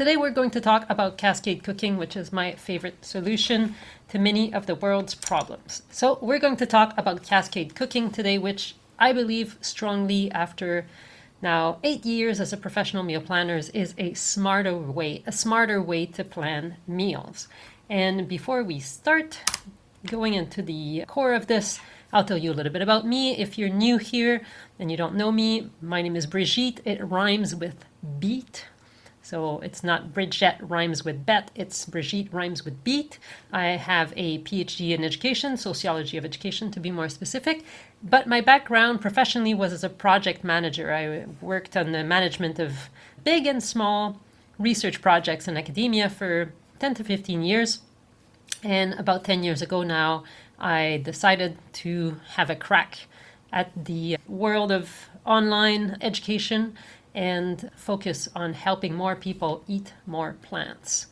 Today we're going to talk about Cascade Cooking, which is my favorite solution to many of the world's problems. So we're going to talk about Cascade Cooking today, which I believe strongly after now 8 years as a professional meal planner is a smarter way to plan meals. And before we start going into the core of this, I'll tell you a little bit about me. If you're new here and you don't know me, my name is Brigitte. It rhymes with beet. So it's not Bridget rhymes with bet, it's Brigitte rhymes with beet. I have a PhD in education, sociology of education to be more specific. But my background professionally was as a project manager. I worked on the management of big and small research projects in academia for 10 to 15 years. And about 10 years ago now, I decided to have a crack at the world of online education and focus on helping more people eat more plants.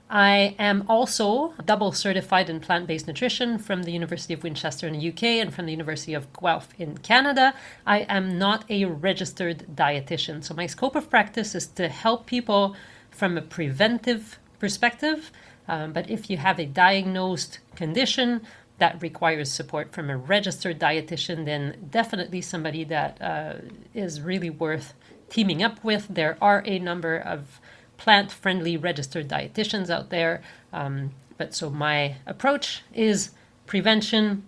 I am also double certified in plant-based nutrition from the University of Winchester in the UK and from the University of Guelph in Canada. I am not a registered dietitian, so my scope of practice is to help people from a preventive perspective. But if you have a diagnosed condition that requires support from a registered dietitian, then definitely somebody that is really worth teaming up with. There are a number of plant-friendly registered dietitians out there. But so my approach is prevention,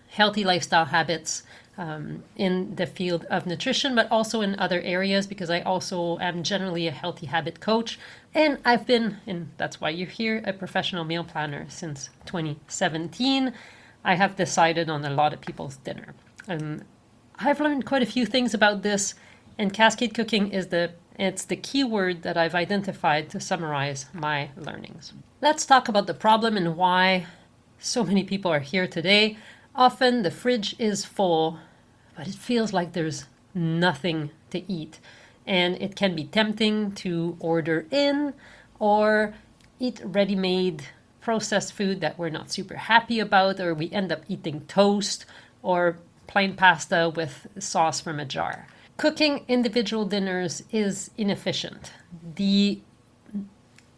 healthy lifestyle habits in the field of nutrition, but also in other areas because I also am generally a healthy habit coach. And I've been, and that's why you're here, a professional meal planner since 2017. I have decided on a lot of people's dinner. I've learned quite a few things about this, and Cascade Cooking is the key word that I've identified to summarize my learnings. Let's talk about the problem and why so many people are here today. Often the fridge is full, but it feels like there's nothing to eat. And it can be tempting to order in or eat ready-made processed food that we're not super happy about, or we end up eating toast or plain pasta with sauce from a jar. Cooking individual dinners is inefficient. It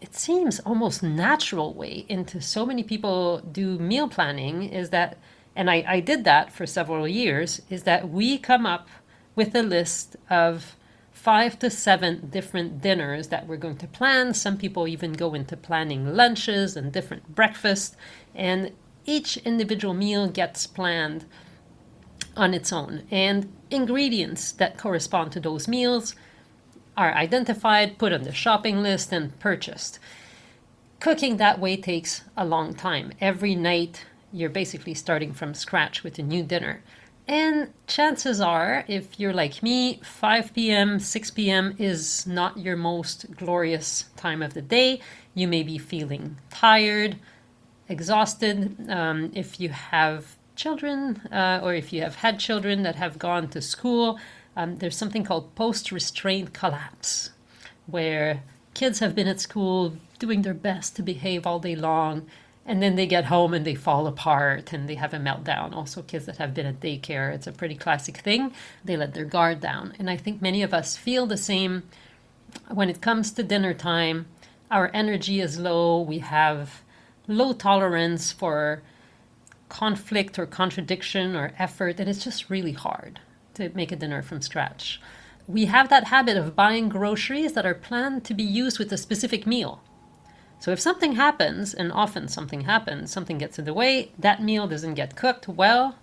seems almost natural way into so many people do meal planning is that, and I did that for several years, is that we come up with a list of 5 to 7 different dinners that we're going to plan. Some people even go into planning lunches and different breakfasts, and each individual meal gets planned on its own. And ingredients that correspond to those meals are identified, put on the shopping list, and purchased. Cooking that way takes a long time. Every night, you're basically starting from scratch with a new dinner. And chances are, if you're like me, 5 p.m., 6 p.m. is not your most glorious time of the day. You may be feeling tired, exhausted. If you have children, or if you have had children that have gone to school, there's something called post-restraint collapse, where kids have been at school doing their best to behave all day long, and then they get home and they fall apart and they have a meltdown. Also, kids that have been at daycare, it's a pretty classic thing. They let their guard down. And I think many of us feel the same when it comes to dinner time. Our energy is low. We have low tolerance for conflict or contradiction or effort, and it's just really hard to make a dinner from scratch. We have that habit of buying groceries that are planned to be used with a specific meal. So if something happens, and often something happens, something gets in the way, that meal doesn't get cooked well,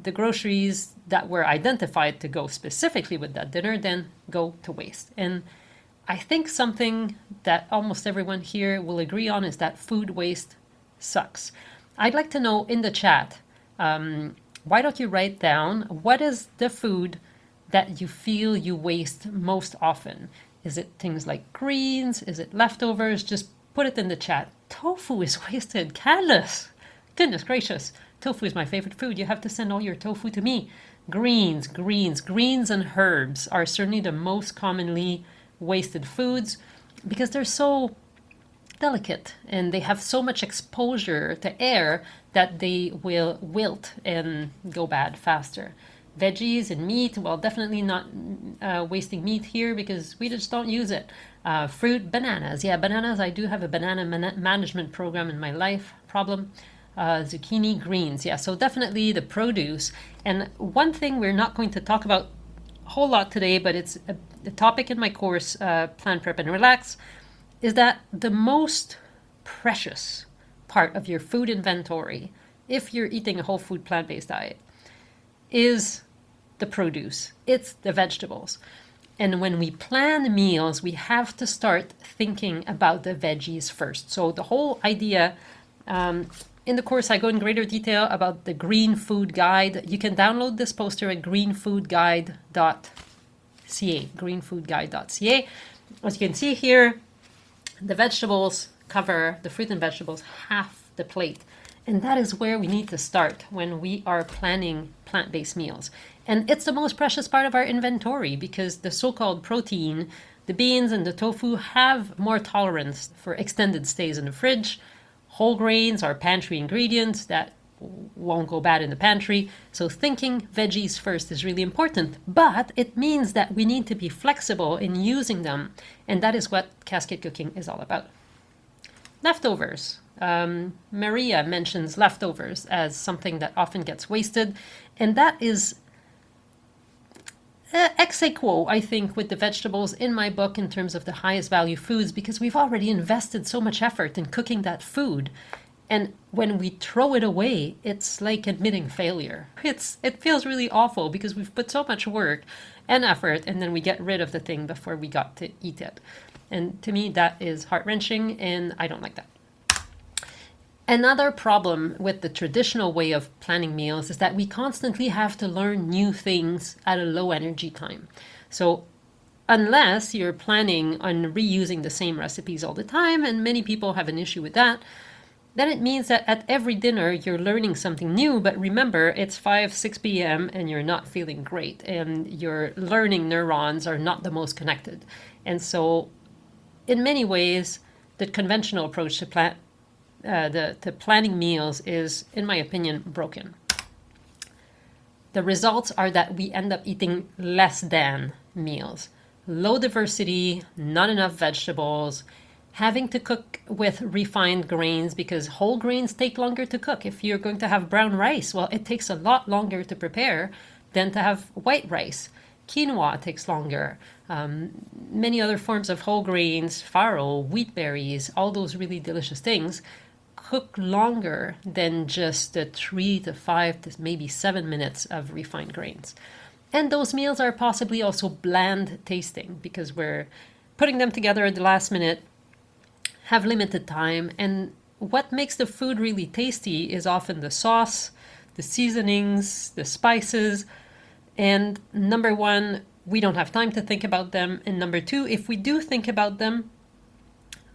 the groceries that were identified to go specifically with that dinner then go to waste. And I think something that almost everyone here will agree on is that food waste sucks. I'd like to know in the chat, why don't you write down what is the food that you feel you waste most often? Is it things like greens? Is it leftovers? Just put it in the chat. Tofu is wasted. Candace! Goodness gracious. Tofu is my favorite food. You have to send all your tofu to me. Greens and herbs are certainly the most commonly wasted foods because they're so delicate and they have so much exposure to air that they will wilt and go bad faster. Veggies and meat, well, definitely not wasting meat here because we just don't use it. Fruit, bananas. Yeah, bananas. I do have a banana management program in my life. Zucchini, greens. Yeah, so definitely the produce. And one thing we're not going to talk about a whole lot today, but it's a topic in my course, Plan, Prep, and Relax, is that the most precious part of your food inventory, if you're eating a whole food plant-based diet, is the produce. It's the vegetables. And when we plan meals, we have to start thinking about the veggies first. So the whole idea, in the course, I go in greater detail about the Green Food Guide. You can download this poster at greenfoodguide.ca. As you can see here, the vegetables cover, the fruit and vegetables, half the plate. And that is where we need to start when we are planning plant-based meals. And it's the most precious part of our inventory because the so-called protein, the beans and the tofu, have more tolerance for extended stays in the fridge. Whole grains are pantry ingredients that won't go bad in the pantry. So thinking veggies first is really important, but it means that we need to be flexible in using them. And that is what Cascade Cooking is all about. Leftovers. Maria mentions leftovers as something that often gets wasted. And that is ex aequo, I think, with the vegetables in my book in terms of the highest value foods, because we've already invested so much effort in cooking that food. And when we throw it away, it's like admitting failure. It feels really awful because we've put so much work and effort, and then we get rid of the thing before we got to eat it. And to me, that is heart-wrenching, and I don't like that. Another problem with the traditional way of planning meals is that we constantly have to learn new things at a low energy time. So unless you're planning on reusing the same recipes all the time, and many people have an issue with that, then it means that at every dinner you're learning something new, but remember it's 6 p.m. and you're not feeling great and your learning neurons are not the most connected. And so in many ways, the conventional approach to planning meals is, in my opinion, broken. The results are that we end up eating less than meals. Low diversity, not enough vegetables, having to cook with refined grains because whole grains take longer to cook. If you're going to have brown rice, well, it takes a lot longer to prepare than to have white rice. Quinoa takes longer. Many other forms of whole grains, farro, wheat berries, all those really delicious things cook longer than just the 3 to 5 to maybe 7 minutes of refined grains. And those meals are possibly also bland tasting because we're putting them together at the last minute, have limited time, and what makes the food really tasty is often the sauce, the seasonings, the spices, and number one, we don't have time to think about them, and number two, if we do think about them,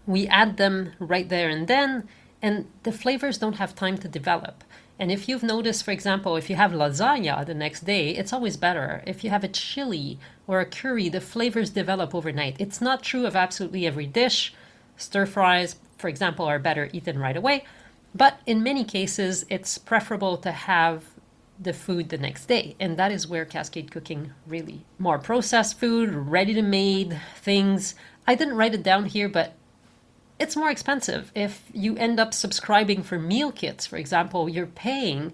we add them right there and then, and the flavors don't have time to develop. And if you've noticed, for example, if you have lasagna the next day, it's always better. If you have a chili or a curry, the flavors develop overnight. It's not true of absolutely every dish. Stir fries, for example, are better eaten right away. But in many cases, it's preferable to have the food the next day. And that is where Cascade Cooking really, more processed food, ready-to-made things. I didn't write it down here, but it's more expensive. If you end up subscribing for meal kits, for example, you're paying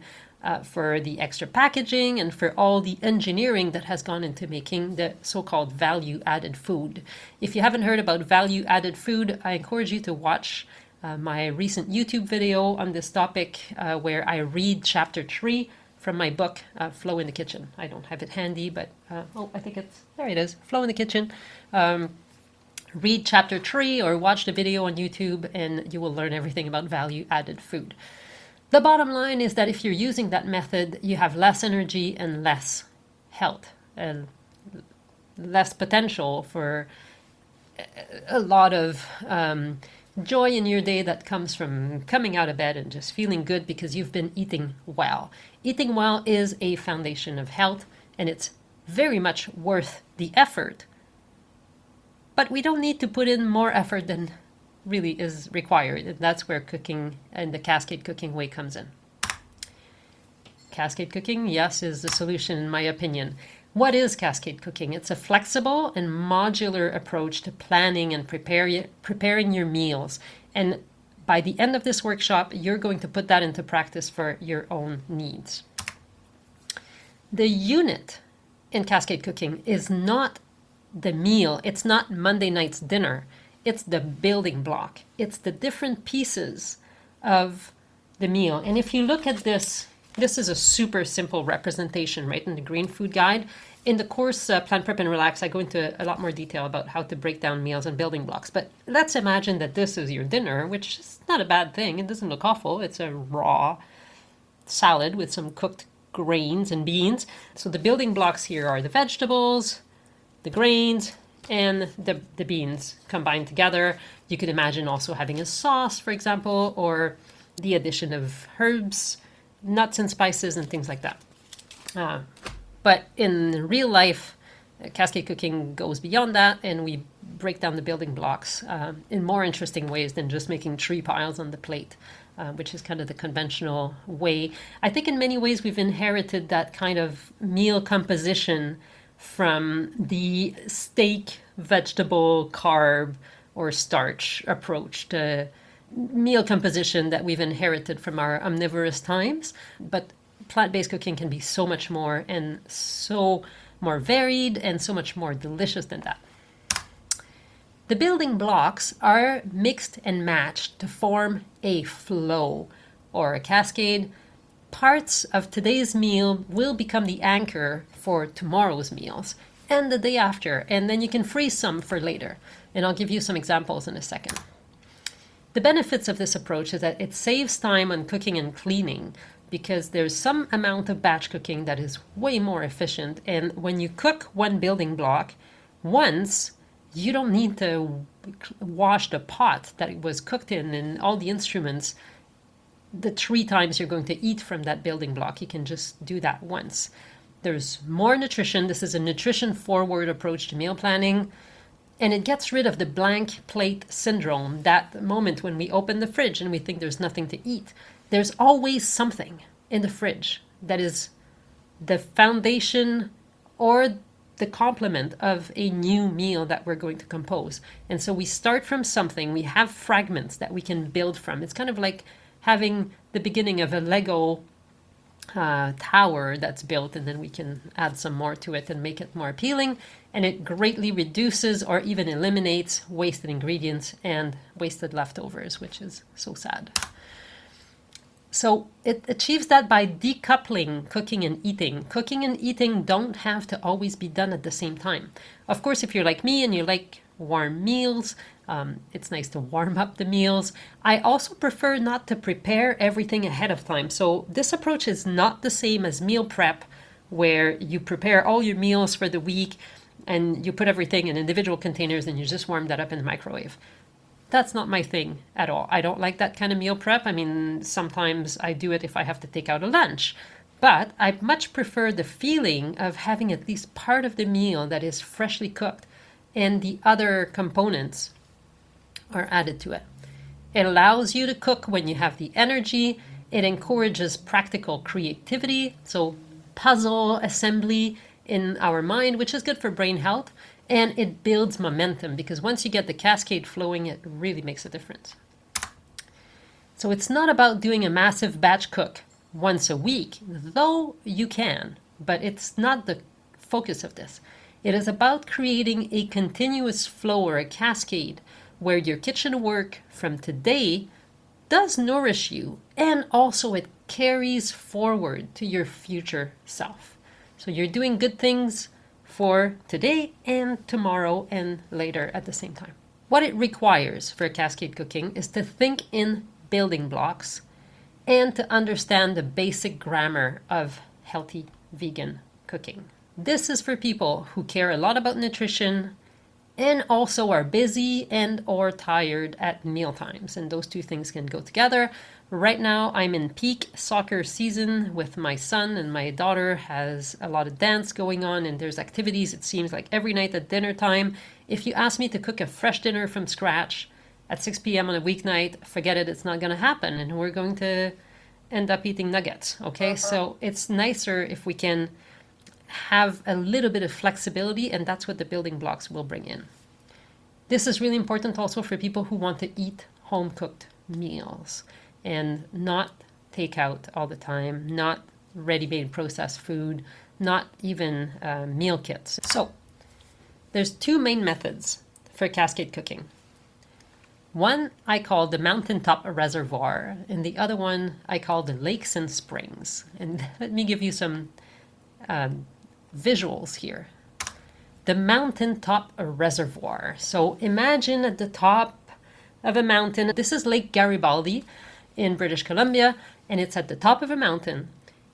for the extra packaging and for all the engineering that has gone into making the so-called value-added food. If you haven't heard about value-added food, I encourage you to watch my recent YouTube video on this topic where I read chapter 3 from my book, Flow in the Kitchen. I don't have it handy, but I think there it is, Flow in the Kitchen. Read chapter 3 or watch the video on YouTube and you will learn everything about value-added food. The bottom line is that if you're using that method, you have less energy and less health and less potential for a lot of joy in your day that comes from coming out of bed and just feeling good because you've been eating well. Eating well is a foundation of health and it's very much worth the effort. But we don't need to put in more effort than really is required. And that's where cooking and the Cascade Cooking way comes in. Cascade Cooking, yes, is the solution in my opinion. What is Cascade Cooking? It's a flexible and modular approach to planning and preparing your meals. And by the end of this workshop, you're going to put that into practice for your own needs. The unit in Cascade Cooking is not the meal. It's not Monday night's dinner. It's the building block. It's the different pieces of the meal. And if you look at this, this is a super simple representation, right, in the Green Food Guide. In the course Plan, Prep, and Relax, I go into a lot more detail about how to break down meals and building blocks. But let's imagine that this is your dinner, which is not a bad thing. It doesn't look awful. It's a raw salad with some cooked grains and beans. So the building blocks here are the vegetables, the grains, and the beans combined together. You could imagine also having a sauce, for example, or the addition of herbs, nuts and spices, and things like that. But in real life, Cascade Cooking goes beyond that, and we break down the building blocks in more interesting ways than just making 3 piles on the plate, which is kind of the conventional way. I think in many ways we've inherited that kind of meal composition from the steak, vegetable, carb, or starch approach to meal composition that we've inherited from our omnivorous times. But plant-based cooking can be so much more, and so more varied, and so much more delicious than that. The building blocks are mixed and matched to form a flow or a cascade. Parts of today's meal will become the anchor for tomorrow's meals and the day after, and then you can freeze some for later. And I'll give you some examples in a second. The benefits of this approach is that it saves time on cooking and cleaning, because there's some amount of batch cooking that is way more efficient. And when you cook one building block once, you don't need to wash the pot that it was cooked in and all the instruments the 3 times you're going to eat from that building block. You can just do that once. There's more nutrition. This is a nutrition-forward approach to meal planning. And it gets rid of the blank plate syndrome, that moment when we open the fridge and we think there's nothing to eat. There's always something in the fridge that is the foundation or the complement of a new meal that we're going to compose. And so we start from something. We have fragments that we can build from. It's kind of like having the beginning of a Lego tower that's built, and then we can add some more to it and make it more appealing. And it greatly reduces or even eliminates wasted ingredients and wasted leftovers, which is so sad. So it achieves that by decoupling cooking and eating. Cooking and eating don't have to always be done at the same time. Of course, if you're like me and you like warm meals, it's nice to warm up the meals. I also prefer not to prepare everything ahead of time. So this approach is not the same as meal prep, where you prepare all your meals for the week and you put everything in individual containers and you just warm that up in the microwave. That's not my thing at all. I don't like that kind of meal prep. I mean, sometimes I do it if I have to take out a lunch. But I much prefer the feeling of having at least part of the meal that is freshly cooked and the other components are added to it. It allows you to cook when you have the energy. It encourages practical creativity, so puzzle assembly in our mind, which is good for brain health. And it builds momentum, because once you get the cascade flowing, it really makes a difference. So it's not about doing a massive batch cook once a week, though you can, but it's not the focus of this. It is about creating a continuous flow or a cascade where your kitchen work from today does nourish you, and also it carries forward to your future self. So you're doing good things for today and tomorrow and later at the same time. What it requires for cascade cooking is to think in building blocks and to understand the basic grammar of healthy vegan cooking. This is for people who care a lot about nutrition and also are busy and or tired at meal times, and those 2 things can go together. Right now, I'm in peak soccer season with my son, and my daughter has a lot of dance going on, and there's activities, it seems like every night at dinner time. If you ask me to cook a fresh dinner from scratch at 6 p.m. on a weeknight, forget it, it's not going to happen, and we're going to end up eating nuggets, okay? So it's nicer if we can have a little bit of flexibility, and that's what the building blocks will bring in. This is really important also for people who want to eat home-cooked meals and not take out all the time, not ready-made processed food, not even meal kits. So there's two main methods for Cascade cooking. One I call the Mountaintop Reservoir, and the other one I call the Lakes and Springs. And let me give you some visuals here. The Mountaintop Reservoir. So imagine at the top of a mountain. This is Lake Garibaldi in British Columbia, and it's at the top of a mountain.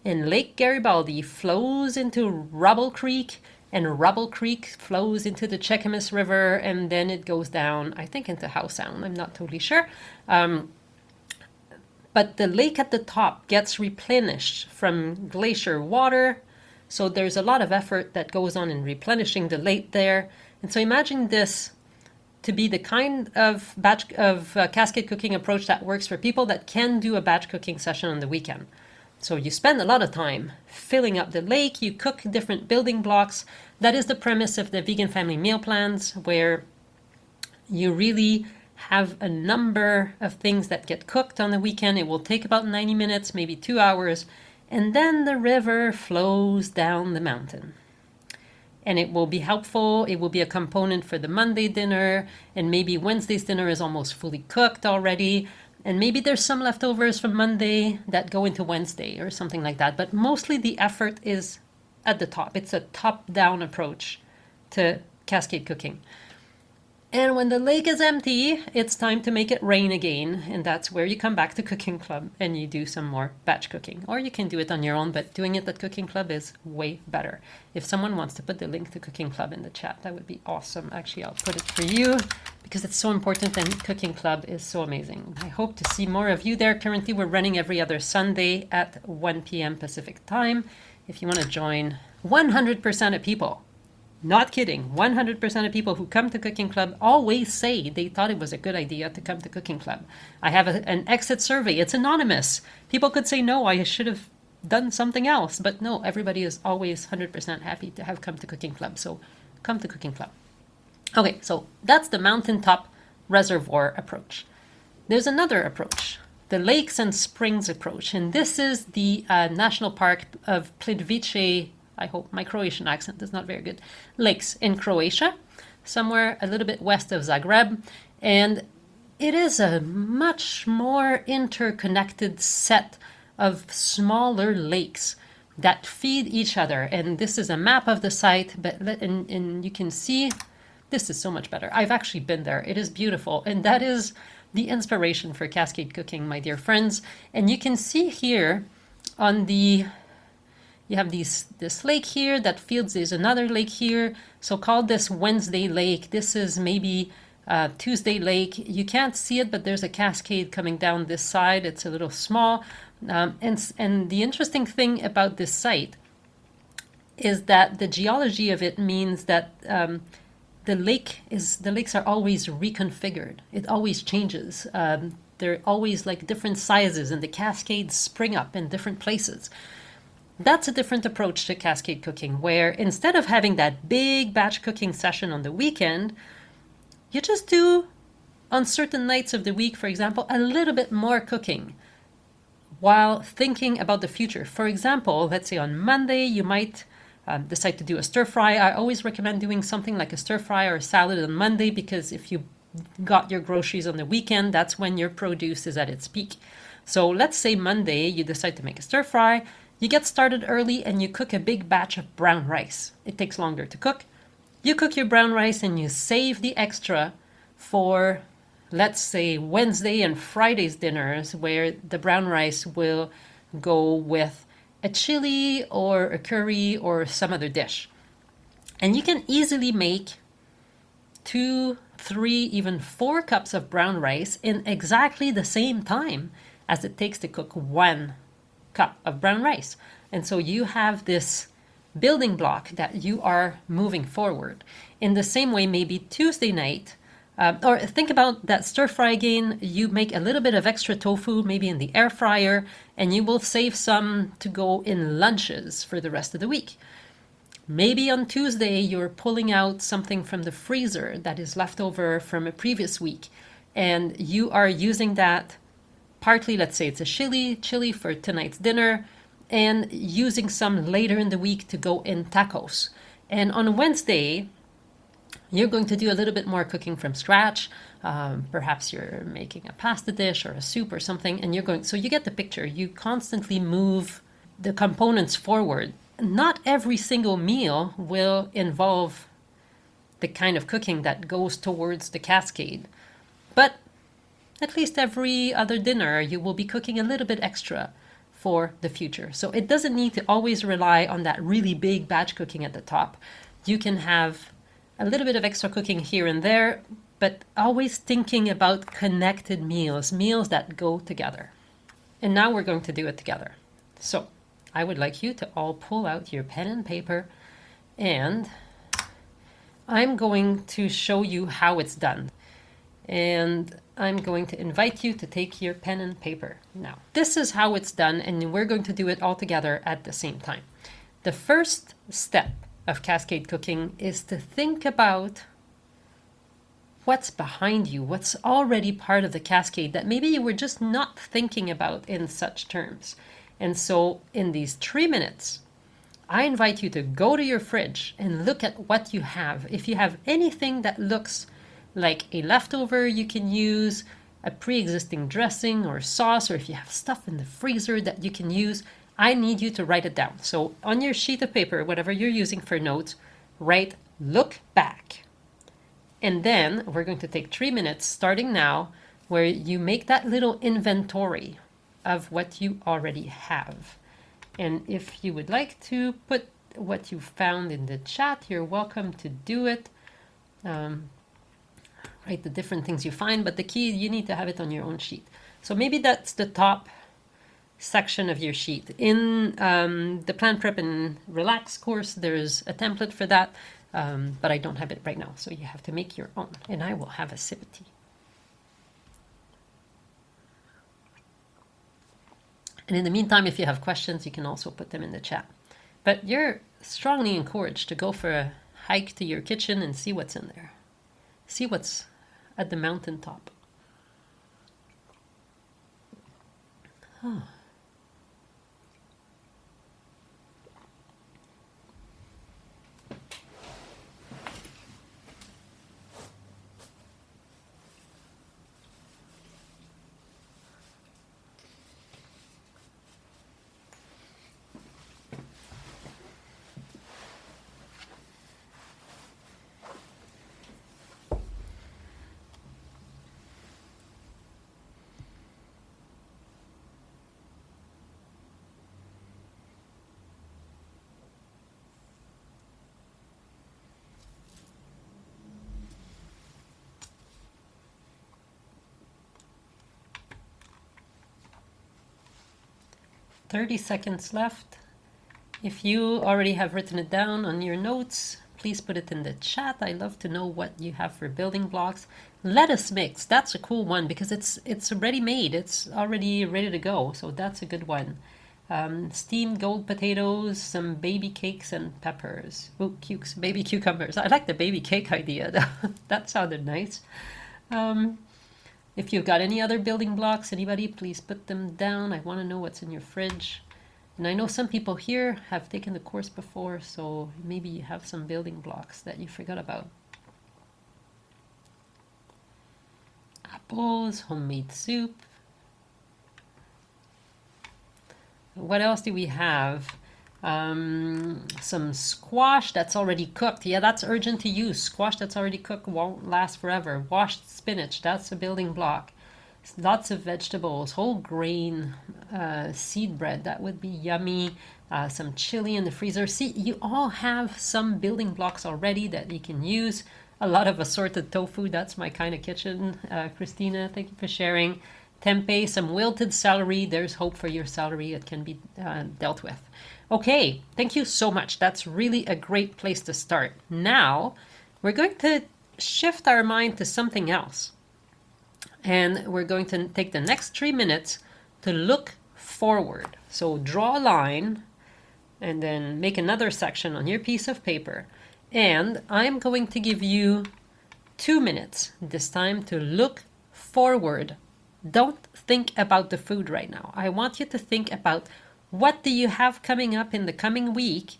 And Lake Garibaldi flows into Rubble Creek, and Rubble Creek flows into the Cheakamus River, and then it goes down, I think, into Howe Sound. I'm not totally sure. But the lake at the top gets replenished from glacier water. So there's a lot of effort that goes on in replenishing the lake there. And so imagine this to be the kind of cascade cooking approach that works for people that can do a batch cooking session on the weekend. So you spend a lot of time filling up the lake, you cook different building blocks. That is the premise of the vegan family meal plans, where you really have a number of things that get cooked on the weekend. It will take about 90 minutes, maybe 2 hours, and then the river flows down the mountain. And it will be helpful. It will be a component for the Monday dinner, and maybe Wednesday's dinner is almost fully cooked already. And maybe there's some leftovers from Monday that go into Wednesday or something like that. But mostly the effort is at the top. It's a top-down approach to cascade cooking. And when the lake is empty, it's time to make it rain again. And that's where you come back to Cooking Club and you do some more batch cooking. Or you can do it on your own, but doing it at Cooking Club is way better. If someone wants to put the link to Cooking Club in the chat, that would be awesome. Actually, I'll put it for you because it's so important and Cooking Club is so amazing. I hope to see more of you there. Currently, we're running every other Sunday at 1 p.m. Pacific time. If you want to join, 100% of people, not kidding, 100% of people who come to Cooking Club always say they thought it was a good idea to come to Cooking Club. I have an exit survey. It's anonymous. People could say, no, I should have done something else. But no, everybody is always 100% happy to have come to Cooking Club. So come to Cooking Club. Okay, so that's the Mountaintop Reservoir approach. There's another approach, the Lakes and Springs approach. And this is the National Park of Plitvice. I hope my Croatian accent is not very good. Lakes in Croatia, somewhere a little bit west of Zagreb. And it is a much more interconnected set of smaller lakes that feed each other. And this is a map of the site, and you can see this is so much better. I've actually been there. It is beautiful. And that is the inspiration for cascade cooking, my dear friends. And you can see here on the you have this lake here that feeds, there's another lake here. So called this Wednesday lake. This is maybe Tuesday lake. You can't see it, but there's a cascade coming down this side. It's a little small. And the interesting thing about this site is that the geology of it means that the lakes are always reconfigured. It always changes. They're always like different sizes, and the cascades spring up in different places. That's a different approach to cascade cooking, where instead of having that big batch cooking session on the weekend, you just do, on certain nights of the week, for example, a little bit more cooking while thinking about the future. For example, let's say on Monday, you might decide to do a stir fry. I always recommend doing something like a stir fry or a salad on Monday, because if you got your groceries on the weekend, that's when your produce is at its peak. So let's say Monday, you decide to make a stir fry. You get started early and you cook a big batch of brown rice. It takes longer to cook. You cook your brown rice and you save the extra for, let's say, Wednesday and Friday's dinners, where the brown rice will go with a chili or a curry or some other dish. And you can easily make 2, 3, even 4 cups of brown rice in exactly the same time as it takes to cook 1 cup of brown rice. And so you have this building block that you are moving forward. In the same way, maybe Tuesday night, or think about that stir fry again, you make a little bit of extra tofu, maybe in the air fryer, and you will save some to go in lunches for the rest of the week. Maybe on Tuesday, you're pulling out something from the freezer that is left over from a previous week, and you are using that partly, let's say it's a chili for tonight's dinner, and using some later in the week to go in tacos. And on Wednesday, you're going to do a little bit more cooking from scratch. Perhaps you're making a pasta dish or a soup or something, and so you get the picture. You constantly move the components forward. Not every single meal will involve the kind of cooking that goes towards the cascade, but at least every other dinner you will be cooking a little bit extra for the future. So it doesn't need to always rely on that really big batch cooking at the top. You can have a little bit of extra cooking here and there, but always thinking about connected meals, meals that go together. And now we're going to do it together. So I would like you to all pull out your pen and paper, and I'm going to show you how it's done. And I'm going to invite you to take your pen and paper now. This is how it's done, and we're going to do it all together at the same time. The first step of Cascade Cooking is to think about what's behind you, what's already part of the cascade that maybe you were just not thinking about in such terms. And so in these 3 minutes, I invite you to go to your fridge and look at what you have. If you have anything that looks like a leftover you can use, a pre-existing dressing or sauce, or if you have stuff in the freezer that you can use, I need you to write it down. So on your sheet of paper, whatever you're using for notes, write "look back." And then we're going to take 3 minutes starting now where you make that little inventory of what you already have. And if you would like to put what you found in the chat, you're welcome to do it. Write the different things you find, but the key, you need to have it on your own sheet. So maybe that's the top section of your sheet. In the Plan, Prep, and Relax course, there's a template for that, but I don't have it right now, so you have to make your own. And I will have a sip of tea. And in the meantime, if you have questions, you can also put them in the chat. But you're strongly encouraged to go for a hike to your kitchen and see what's in there. See what's at the mountaintop. Huh. 30 seconds left. If you already have written it down on your notes, please put it in the chat. I love to know what you have for building blocks. Lettuce mix, that's a cool one because it's already made. It's already ready to go, so that's a good one. Steamed gold potatoes, some baby cakes and peppers. Oh, baby cucumbers. I like the baby cake idea. That sounded nice. If you've got any other building blocks, anybody, please put them down. I want to know what's in your fridge. And I know some people here have taken the course before, so maybe you have some building blocks that you forgot about. Apples, homemade soup. What else do we have? Some squash that's already cooked. Yeah, that's urgent to use. Squash that's already cooked won't last forever. Washed spinach, that's a building block. Lots of vegetables, whole grain, seed bread, that would be yummy. Some chili in the freezer. See, you all have some building blocks already that you can use. A lot of assorted tofu, that's my kind of kitchen. Christina, thank you for sharing. Tempeh, some wilted celery. There's hope for your celery. It can be dealt with. Okay, thank you so much. That's really a great place to start. Now, we're going to shift our mind to something else. And we're going to take the next 3 minutes to look forward. So draw a line and then make another section on your piece of paper. And I'm going to give you 2 minutes this time to look forward. Don't think about the food right now. I want you to think about, what do you have coming up in the coming week?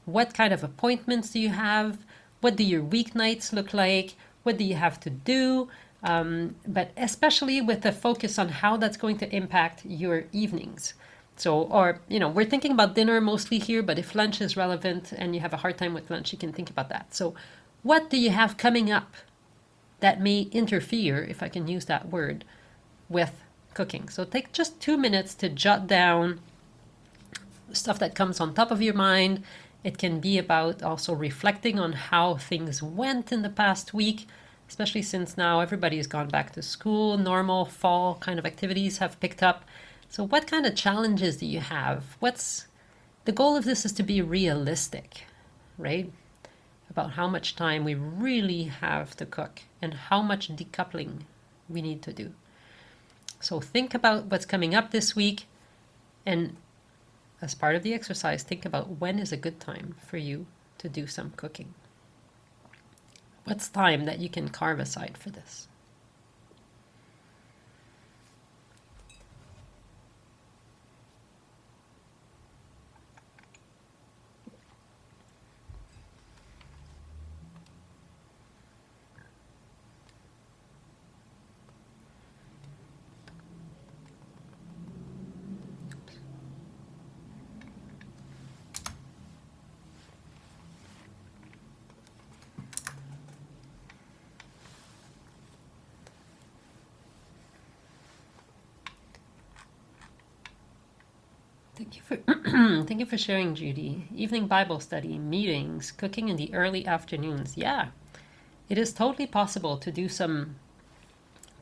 What kind of appointments do you have? What do your weeknights look like? What do you have to do? But especially with the focus on how that's going to impact your evenings. So, or, we're thinking about dinner mostly here, but if lunch is relevant and you have a hard time with lunch, you can think about that. So what do you have coming up that may interfere, if I can use that word, with cooking? So take just 2 minutes to jot down stuff that comes on top of your mind. It can be about also reflecting on how things went in the past week, especially since now everybody has gone back to school. Normal fall kind of activities have picked up. So what kind of challenges do you have? The goal of this is to be realistic, right? About how much time we really have to cook and how much decoupling we need to do. So think about what's coming up this week, and as part of the exercise, think about when is a good time for you to do some cooking. What's time that you can carve aside for this? Thank you for thank you for sharing, Judy. Evening Bible study, meetings, cooking in the early afternoons. Yeah, it is totally possible to do some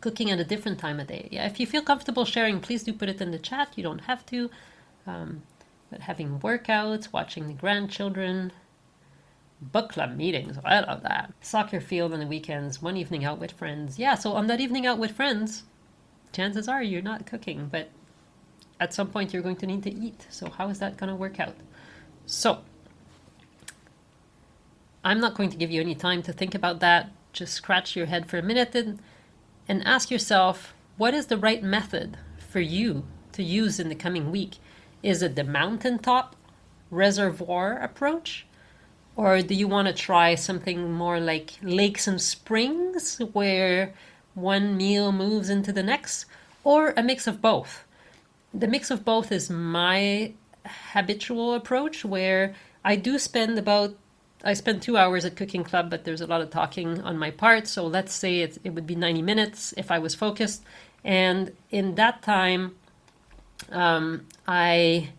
cooking at a different time of day. Yeah, if you feel comfortable sharing, please do put it in the chat. You don't have to. But having workouts, watching the grandchildren, book club meetings. I love that. Soccer field on the weekends, one evening out with friends. Yeah, so on that evening out with friends, chances are you're not cooking, but at some point you're going to need to eat. So how is that going to work out? So I'm not going to give you any time to think about that. Just scratch your head for a minute and ask yourself, what is the right method for you to use in the coming week? Is it the Mountaintop Reservoir approach? Or do you want to try something more like lakes and springs, where one meal moves into the next? Or a mix of both? The mix of both is my habitual approach, where I spend 2 hours at Cooking Club, but there's a lot of talking on my part. So let's say it would be 90 minutes if I was focused. And in that time, I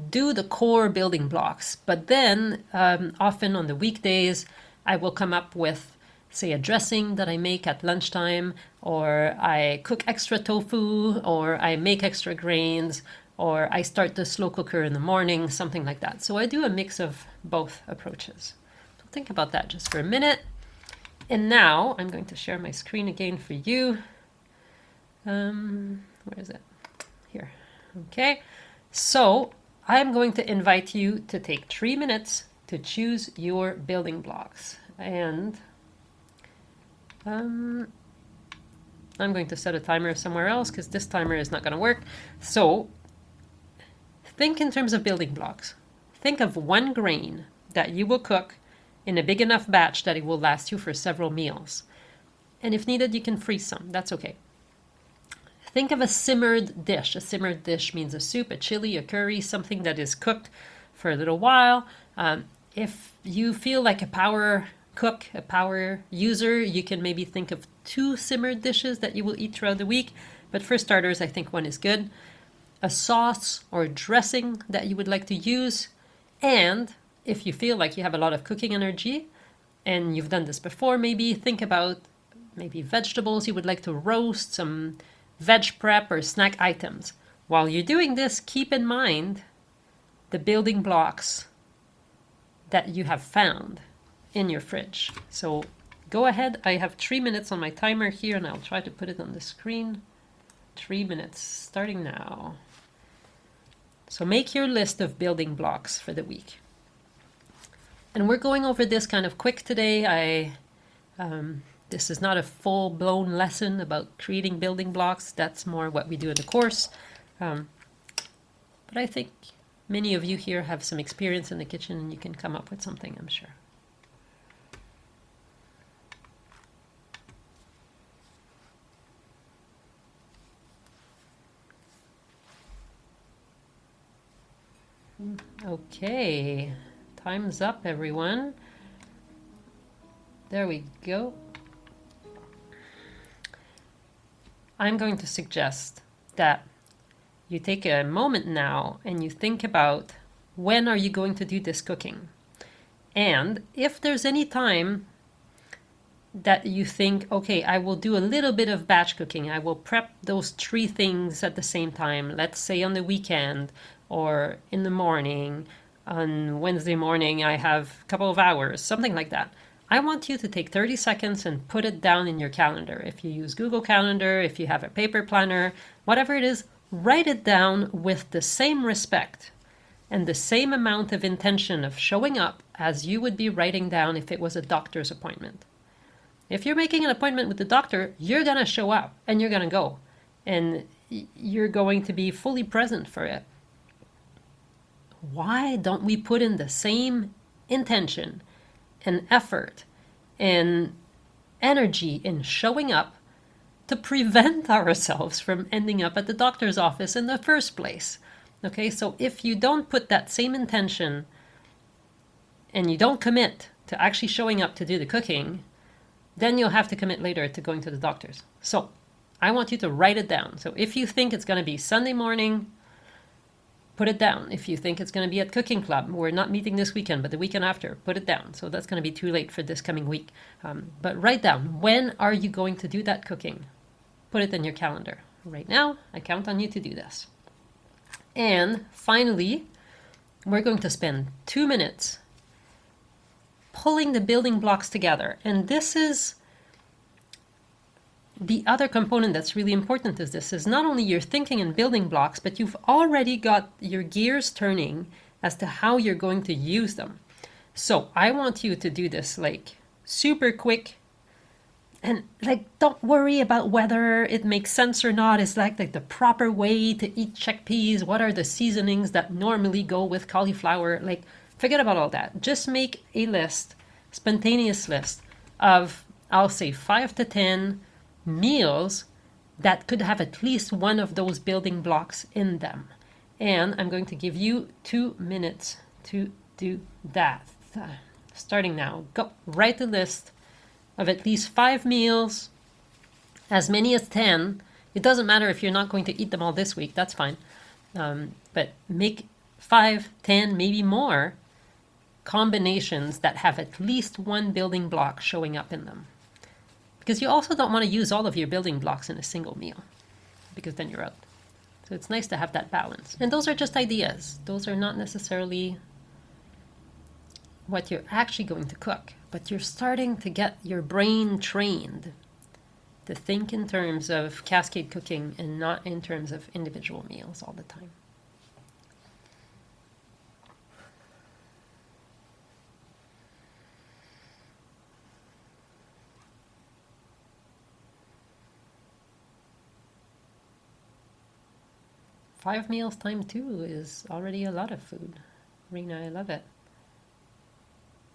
do the core building blocks. But then often on the weekdays, I will come up with, say, a dressing that I make at lunchtime, or I cook extra tofu, or I make extra grains, or I start the slow cooker in the morning, something like that. So I do a mix of both approaches. So think about that just for a minute. And now I'm going to share my screen again for you. Where is it? Here. Okay. So I'm going to invite you to take 3 minutes to choose your building blocks. And I'm going to set a timer somewhere else because this timer is not going to work. So think in terms of building blocks. Think of one grain that you will cook in a big enough batch that it will last you for several meals. And if needed, you can freeze some. That's okay. Think of a simmered dish. A simmered dish means a soup, a chili, a curry, something that is cooked for a little while. If you feel like a power cook, a power user, you can maybe think of 2 simmered dishes that you will eat throughout the week. But for starters, I think 1 is good. A sauce or dressing that you would like to use. And if you feel like you have a lot of cooking energy, and you've done this before, maybe think about maybe vegetables you would like to roast, some veg prep or snack items. While you're doing this, keep in mind the building blocks that you have found in your fridge. So go ahead. I have 3 minutes on my timer here, and I'll try to put it on the screen. 3 minutes starting now. So make your list of building blocks for the week. And we're going over this kind of quick today. This is not a full-blown lesson about creating building blocks. That's more what we do in the course. But I think many of you here have some experience in the kitchen and you can come up with something, I'm sure. Okay, time's up, everyone. There we go. I'm going to suggest that you take a moment now and you think about when are you going to do this cooking. And if there's any time that you think, okay, I will do a little bit of batch cooking. I will prep those 3 things at the same time, let's say on the weekend or in the morning. On Wednesday morning, I have a couple of hours, something like that. I want you to take 30 seconds and put it down in your calendar. If you use Google Calendar, if you have a paper planner, whatever it is, write it down with the same respect and the same amount of intention of showing up as you would be writing down if it was a doctor's appointment. If you're making an appointment with the doctor, you're going to show up and you're going to go. And you're going to be fully present for it. Why don't we put in the same intention and effort and energy in showing up to prevent ourselves from ending up at the doctor's office in the first place? Okay, so if you don't put that same intention and you don't commit to actually showing up to do the cooking, then you'll have to commit later to going to the doctor's. So I want you to write it down. So if you think it's going to be Sunday morning, put it down. If you think it's going to be at cooking club, we're not meeting this weekend, but the weekend after, put it down. So that's going to be too late for this coming week. But write down, when are you going to do that cooking? Put it in your calendar. Right now, I count on you to do this. And finally, we're going to spend 2 minutes pulling the building blocks together. And this is the other component that's really important is this is not only your thinking and building blocks, but you've already got your gears turning as to how you're going to use them. So I want you to do this like super quick and like don't worry about whether it makes sense or not. It's like the proper way to eat chickpeas. What are the seasonings that normally go with cauliflower? Like forget about all that. Just make a list, spontaneous list of, I'll say 5 to 10 meals that could have at least one of those building blocks in them. And I'm going to give you 2 minutes to do that. Starting now, go. Write a list of at least 5 meals, as many as 10. It doesn't matter if you're not going to eat them all this week, that's fine. But make 5, 10, maybe more combinations that have at least one building block showing up in them. Because you also don't want to use all of your building blocks in a single meal, because then you're out. So it's nice to have that balance. And those are just ideas. Those are not necessarily what you're actually going to cook, but you're starting to get your brain trained to think in terms of cascade cooking and not in terms of individual meals all the time. Five meals time 2 is already a lot of food. Rena, I love it.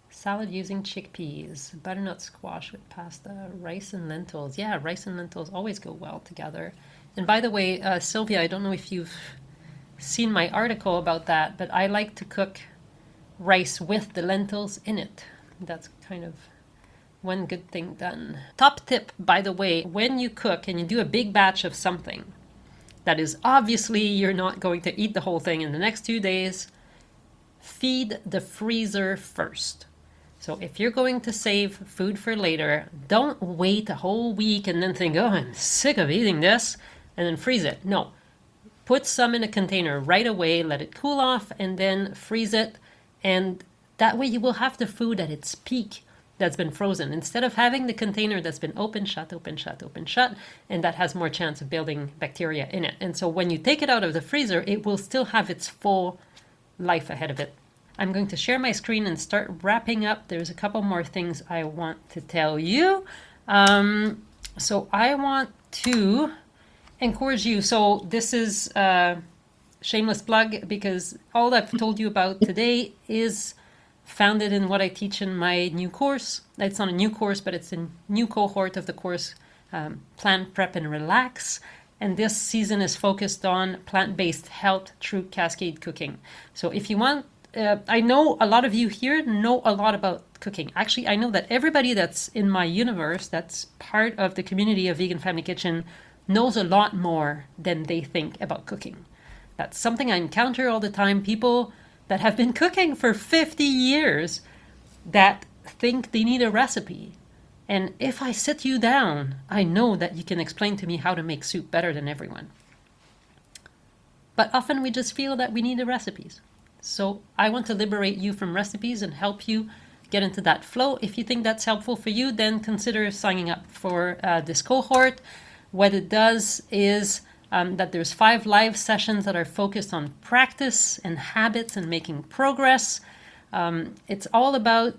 Salad using chickpeas, butternut squash with pasta, rice and lentils. Yeah, rice and lentils always go well together. And by the way, Sylvia, I don't know if you've seen my article about that, but I like to cook rice with the lentils in it. That's kind of one good thing done. Top tip, by the way, when you cook and you do a big batch of something, that is obviously you're not going to eat the whole thing in the next 2 days, feed the freezer first. So if you're going to save food for later, don't wait a whole week and then think, oh, I'm sick of eating this, and then freeze it. No, put some in a container right away, let it cool off, and then freeze it. And that way you will have the food at its peak that's been frozen, instead of having the container that's been open, shut, open, shut, open, shut, and that has more chance of building bacteria in it. And so when you take it out of the freezer, it will still have its full life ahead of it. I'm going to share my screen and start wrapping up. There's a couple more things I want to tell you. So I want to encourage you. So this is a shameless plug, because all I've told you about today is founded in what I teach in my new course. It's not a new course, but it's a new cohort of the course, Plan, Prep, and Relax. And this season is focused on plant-based health through Cascade Cooking. So if you want, I know a lot of you here know a lot about cooking. Actually, I know that everybody that's in my universe, that's part of the community of Vegan Family Kitchen, knows a lot more than they think about cooking. That's something I encounter all the time. People that have been cooking for 50 years that think they need a recipe. And if I sit you down, I know that you can explain to me how to make soup better than everyone. But often we just feel that we need the recipes. So I want to liberate you from recipes and help you get into that flow. If you think that's helpful for you, then consider signing up for this cohort. What it does is that there's 5 live sessions that are focused on practice and habits and making progress. It's all about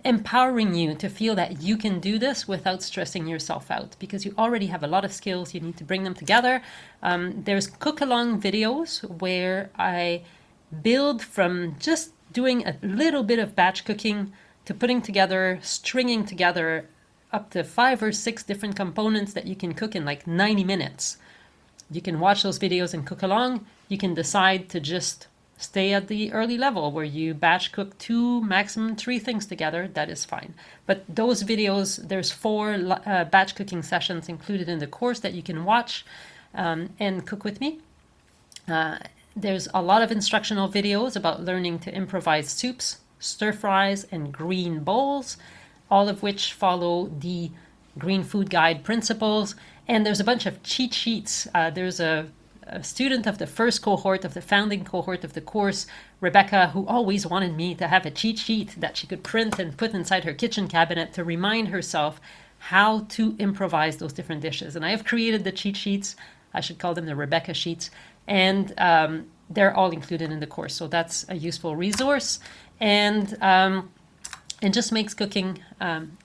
empowering you to feel that you can do this without stressing yourself out, because you already have a lot of skills. You need to bring them together. There's cook-along videos where I build from just doing a little bit of batch cooking to putting together, stringing together up to 5 or 6 different components that you can cook in like 90 minutes. You can watch those videos and cook along. You can decide to just stay at the early level where you batch cook 2, maximum 3 things together. That is fine. But those videos, there's 4 batch cooking sessions included in the course that you can watch and cook with me. There's a lot of instructional videos about learning to improvise soups, stir fries, and green bowls, all of which follow the Green Food Guide principles. And there's a bunch of cheat sheets. There's a student of the first cohort, of the founding cohort of the course, Rebecca, who always wanted me to have a cheat sheet that she could print and put inside her kitchen cabinet to remind herself how to improvise those different dishes. And I have created the cheat sheets. I should call them the Rebecca sheets. And they're all included in the course. So that's a useful resource. And it just makes cooking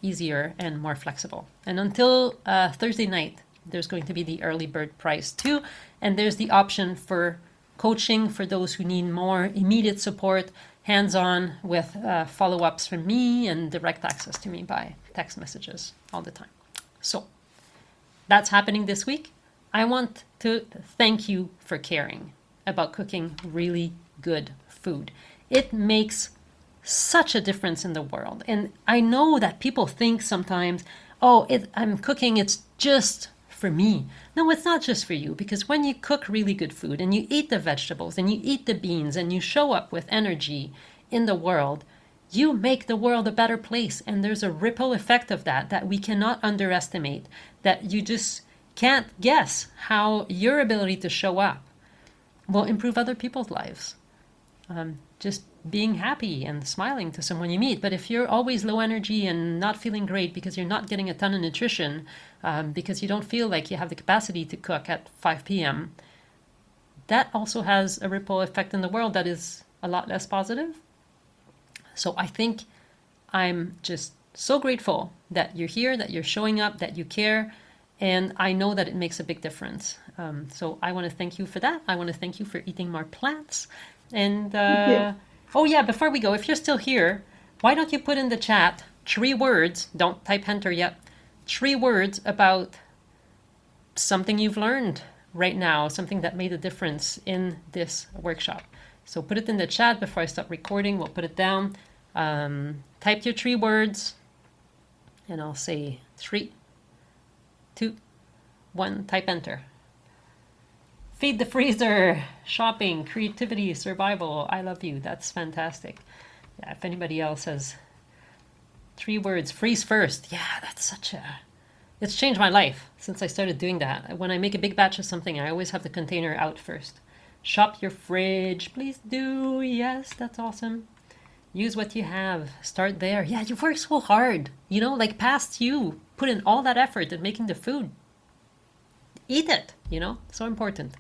easier and more flexible. And until Thursday night, there's going to be the early bird price too. And there's the option for coaching for those who need more immediate support, hands-on, with follow-ups from me and direct access to me by text messages all the time. So that's happening this week. I want to thank you for caring about cooking really good food. It makes such a difference in the world. And I know that people think sometimes, I'm cooking, it's just for me. No, it's not just for you, because when you cook really good food and you eat the vegetables and you eat the beans and you show up with energy in the world, you make the world a better place. And there's a ripple effect of that we cannot underestimate, that you just can't guess how your ability to show up will improve other people's lives. Just being happy and smiling to someone you meet. But if you're always low energy and not feeling great because you're not getting a ton of nutrition, because you don't feel like you have the capacity to cook at 5 p.m., that also has a ripple effect in the world that is a lot less positive. So I think I'm just so grateful that you're here, that you're showing up, that you care. And I know that it makes a big difference. So I want to thank you for that. I want to thank you for eating more plants. And oh yeah, before we go, if you're still here, why don't you put in the chat 3 words, don't type enter yet, 3 words about something you've learned right now, something that made a difference in this workshop. So put it in the chat before I stop recording. We'll put it down. Type your 3 words, and I'll say 3, 2, 1, type enter. Feed the freezer, shopping, creativity, survival. I love you. That's fantastic. Yeah, if anybody else has 3 words, freeze first. Yeah, it's changed my life since I started doing that. When I make a big batch of something, I always have the container out first. Shop your fridge, please do. Yes, that's awesome. Use what you have. Start there. Yeah, you work so hard. You know, like past you put in all that effort in making the food. Eat it, you know, so important.